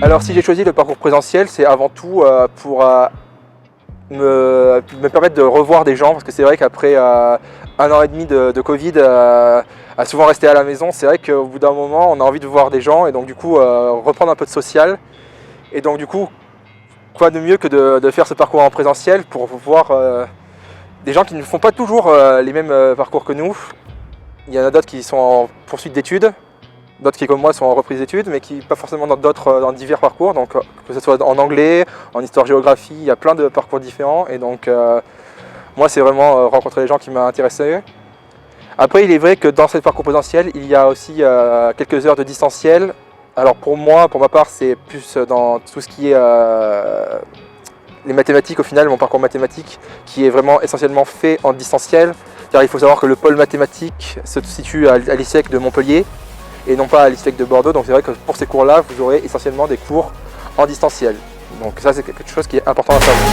Alors si j'ai choisi le parcours présentiel, c'est avant tout pour me permettre de revoir des gens, parce que c'est vrai qu'après 1 an et demi de Covid, à souvent rester à la maison, c'est vrai qu'au bout d'un moment, on a envie de voir des gens et donc du coup reprendre un peu de social. Et donc du coup, quoi de mieux que de faire ce parcours en présentiel pour voir des gens qui ne font pas toujours les mêmes parcours que nous. Il y en a d'autres qui sont en poursuite d'études, d'autres qui comme moi sont en reprise d'études, mais qui pas forcément dans divers parcours, donc que ce soit en anglais, en histoire-géographie, il y a plein de parcours différents, et donc moi c'est vraiment rencontrer les gens qui m'a intéressé. Après il est vrai que dans ce parcours présentiel, il y a aussi quelques heures de distanciel. Alors pour moi, pour ma part, c'est plus dans tout ce qui est les mathématiques au final, mon parcours mathématique, qui est vraiment essentiellement fait en distanciel. Car il faut savoir que le pôle mathématique se situe à l'ISEC de Montpellier et non pas à l'ISEC de Bordeaux. Donc c'est vrai que pour ces cours-là, vous aurez essentiellement des cours en distanciel. Donc ça, c'est quelque chose qui est important à savoir.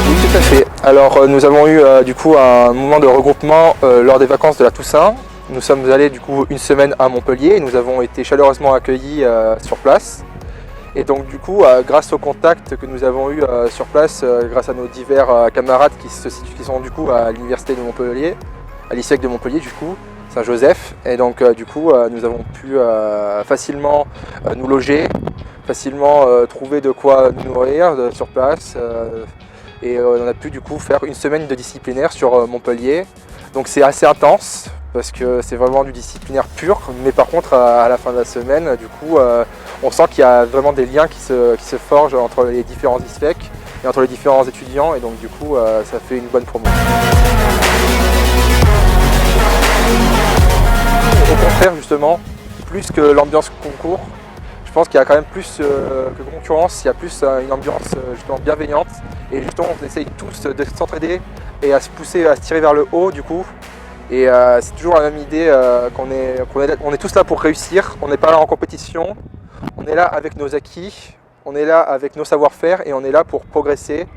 Oui, tout à fait. Alors nous avons eu du coup un moment de regroupement lors des vacances de la Toussaint. Nous sommes allés du coup une semaine à Montpellier et nous avons été chaleureusement accueillis sur place. Et donc du coup, grâce aux contacts que nous avons eus sur place, grâce à nos divers camarades qui sont du coup à l'université de Montpellier, à l'ISEC de Montpellier du coup, Saint-Joseph, et donc du coup nous avons pu facilement nous loger, facilement trouver de quoi nous nourrir sur place, et on a pu du coup faire une semaine de disciplinaire sur Montpellier. Donc c'est assez intense parce que c'est vraiment du disciplinaire pur, mais par contre à la fin de la semaine, du coup, on sent qu'il y a vraiment des liens qui se forgent entre les différents ISFEC et entre les différents étudiants, et donc du coup ça fait une bonne promo. Au contraire justement, plus que l'ambiance concours, je pense qu'il y a quand même plus que concurrence, il y a plus une ambiance justement bienveillante, et justement on essaye tous de s'entraider et à se pousser, à se tirer vers le haut du coup. Et c'est toujours la même idée qu'on est tous là pour réussir, on n'est pas là en compétition, on est là avec nos acquis, on est là avec nos savoir-faire et on est là pour progresser.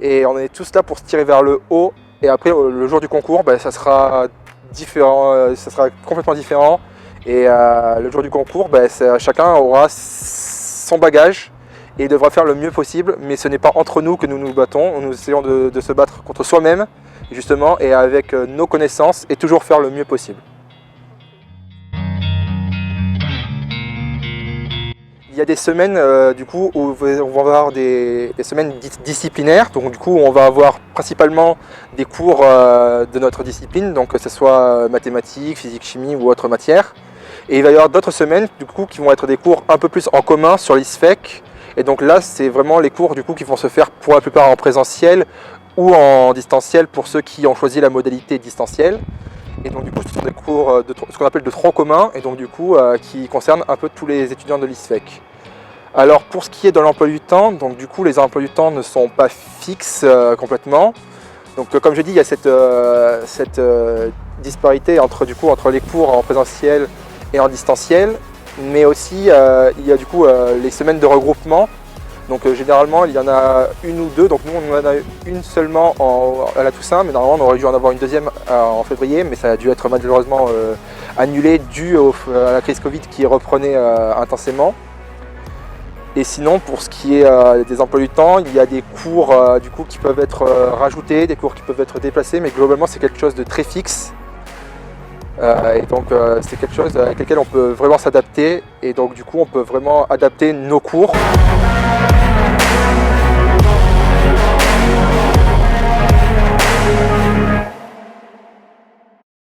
Et on est tous là pour se tirer vers le haut, et après le jour du concours, ça sera différent, ça sera complètement différent. Et le jour du concours, chacun aura son bagage et devra faire le mieux possible, mais ce n'est pas entre nous que nous nous battons, nous essayons de se battre contre soi-même, justement, et avec nos connaissances, et toujours faire le mieux possible. Il y a des semaines du coup où on va avoir des semaines disciplinaires, donc du coup on va avoir principalement des cours de notre discipline, donc que ce soit mathématiques, physique, chimie ou autre matière. Et il va y avoir d'autres semaines du coup qui vont être des cours un peu plus en commun sur l'ISFEC. Et donc là c'est vraiment les cours du coup qui vont se faire pour la plupart en présentiel ou en distanciel pour ceux qui ont choisi la modalité distancielle. Et donc du coup ce sont des cours de ce qu'on appelle de tronc commun, et donc du coup qui concernent un peu tous les étudiants de l'ISFEC. Alors pour ce qui est de l'emploi du temps, donc du coup les emplois du temps ne sont pas fixes complètement. Donc comme je dis, il y a cette disparité entre les cours en présentiel et en distanciel, mais aussi il y a du coup les semaines de regroupement. Donc généralement il y en a une ou deux, donc nous on en a une seulement à la Toussaint, mais normalement on aurait dû en avoir une deuxième en février, mais ça a dû être malheureusement annulé dû à la crise Covid qui reprenait intensément. Et sinon pour ce qui est des emplois du temps, il y a des cours du coup qui peuvent être rajoutés, des cours qui peuvent être déplacés, mais globalement c'est quelque chose de très fixe. Et donc c'est quelque chose avec lequel on peut vraiment s'adapter, et donc du coup on peut vraiment adapter nos cours